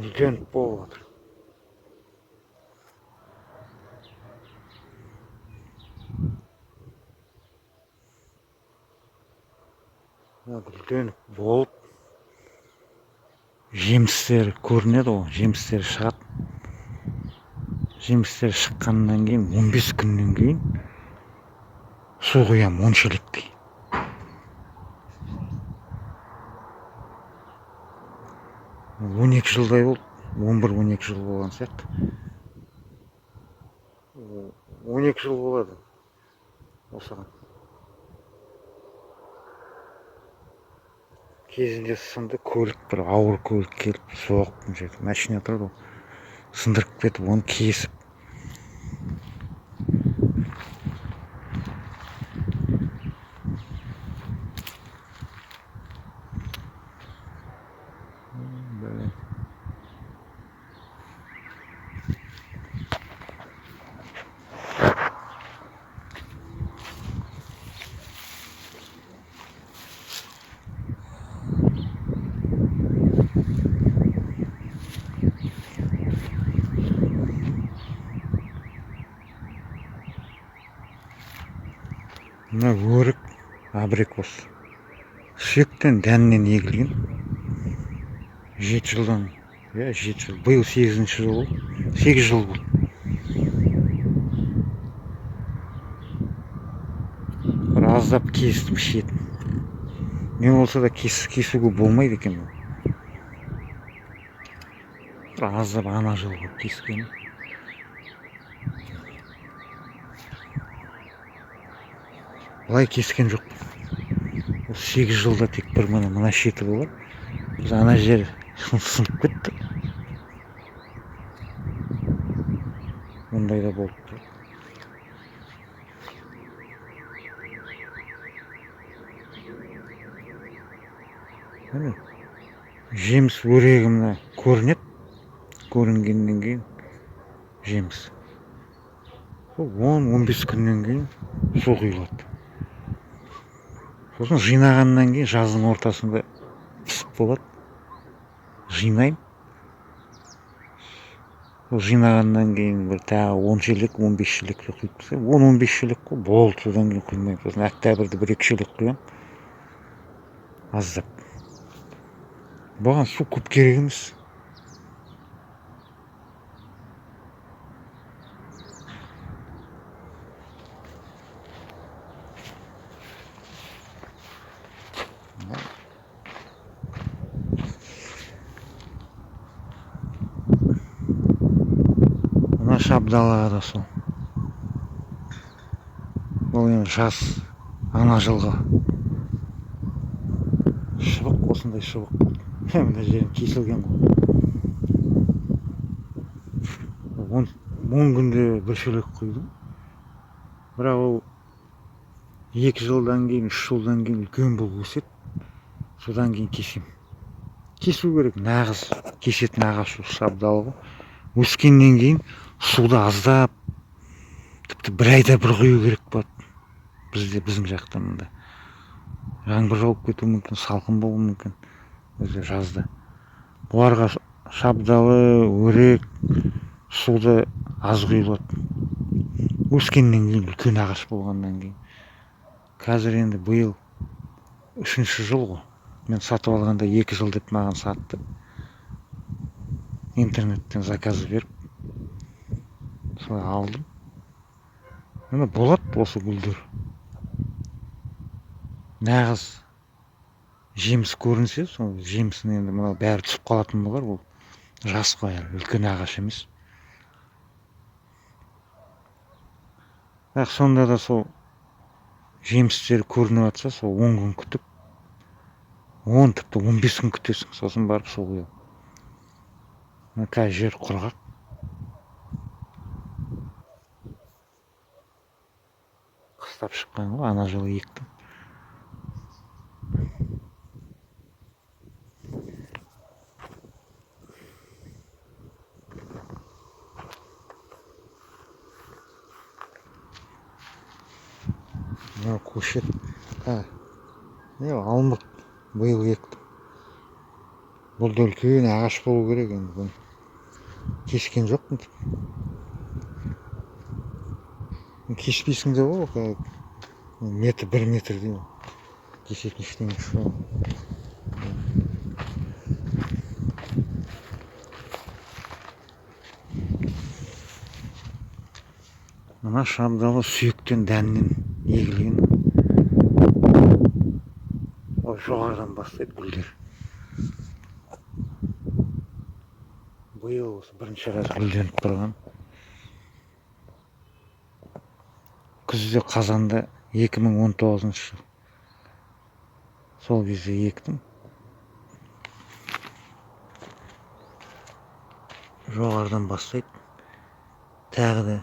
Gülgenip болып жатыр. Гүлденіп болып жемістері көрінеді ғой, жемістері шығады. Жемістері шыққаннан кейін 15 күннен кейін су құям 10 шелектей. Он екі жылдай болды, 11-12 жыл болған сияқты. 12 жыл болады осыған. Кезінде сынды көлік, бір ауыр көлік келіп соғып, машина тұрды ғой, сындырып кетіп, оны кесіп. Мына өрік абрикос. Сүйектен дәнінен егілген. 7 жылдан, 7 жыл. Биыл 8-ші жыл болды. 8 жыл болды. Бір аздап кестім шетін. Не болса да кесуге болмайды екен. Бір аздап ана жылғы кескен. Былай кескен жоқ. 8 жылда тек бір мына шеті болар. Біз ана жер сынып кетті. Ондай да болды. Жеміс өрегі мына көрінеді. Көрінгеннен кейін жеміс. 10-15 күннен кейін су құйылады. Сосын жинағаннан кейін жаздың ортасында пісіп болады. Жинайым. Жинағаннан кейін бір тағы 10 шелек, 15 шелек құйып тастаймын. 10-15 шелек қой, болды, содан кейін құймаймын. Сосын октябрьді 1-2 шелек құямын. Аздап. Бұған су көп керек емес. Мына шабдалаға да сол. Бұл енді жас ана жылғы шыбық, осындай шыбық болды. Мына жерін кесілген ғой. 10 күнде бір шелек құйдым. Бірақ ол 2 жылдан кейін, 3 жылдан кейін үлкен болып өседі. Содан кейін кесем. Кесу керек, нағыз кесетін ағаш шабдалы ғой. Өскеннен кейін суды аздап, тіпті бір айда бір құю керек болады. Біздің жақта мында. Жаңбыр жауып кетуі мүмкін, салқын болуы мүмкін. Өзі жазда. Бұларға шабдалы, өрек, суды аз құйылады. Өскеннен кейін, үлкен ағаш болғаннан кейін. Қазір енді биыл 3-ші жыл ғой. Мен сатып алғанда 2 жыл деп маған сатты. Интернеттен заказ беріп, солай алдым. Мына болады осы гүлдер. Нағыз жеміс көрінсе, сол жемісін енді мына бәрі түсіп қалатын болар. Бұл жас қой, үлкен ағаш емес. Бірақ сонда да сол жемістері көрініп жатса, сол 10 күн күтіп, 10 тіпті 15 күн күтесің, сосын барып су құясың. Мына қазір жер құрғақ. Қыстап шыққан ғой, ана жылы ектім. Мына көшет. Алмық биыл ектім. Бұл да үлкен ағаш болу керек енді. Бұны кескен жоқпын. Кеспейсің де ғой, метр, 1 метр деймін. Кесетін ештеңе жоқ. Мына шабдалы сүйектен дәннен егілген. Ой, жоғарыдан бастайды гүлдер. Биыл осы бірінші рет гүлденіп тұрған. Күзде қазанда 2019 жыл. Сол кезде ектім. Жоғарыдан бастайды. Тағы да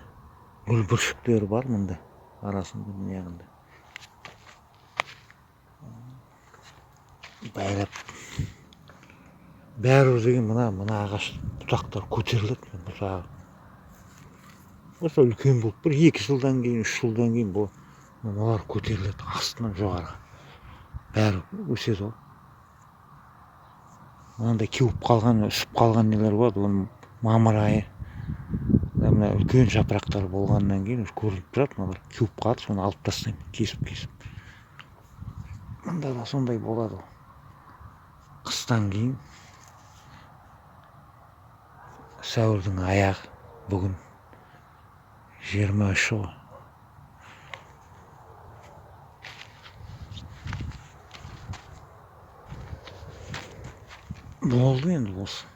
гүл бүршіктері бар мұнда. Арасында неғында. Байлап. Бәрі деген мына ағаш бұтақтар көтеріледі. Бұтағы. Осы үлкен болып бір 2 жылдан кейін, 3 жылдан кейін бұлар көтеріледі астынан жоғарыға. Бәрі өседі ол. Мынандай кеуіп қалған, үсіп қалған нелер болады. Оның мамыр айы. Мына үлкен жапырақтар болғаннан кейін көрініп тұрады. Мыналар кеуіп қалады, соны алып тастаймын, кесіп. Мында да сондай болады. Қыстан кейін сәуірдің аяғы бүгін 23 ғой. Болды енді осы.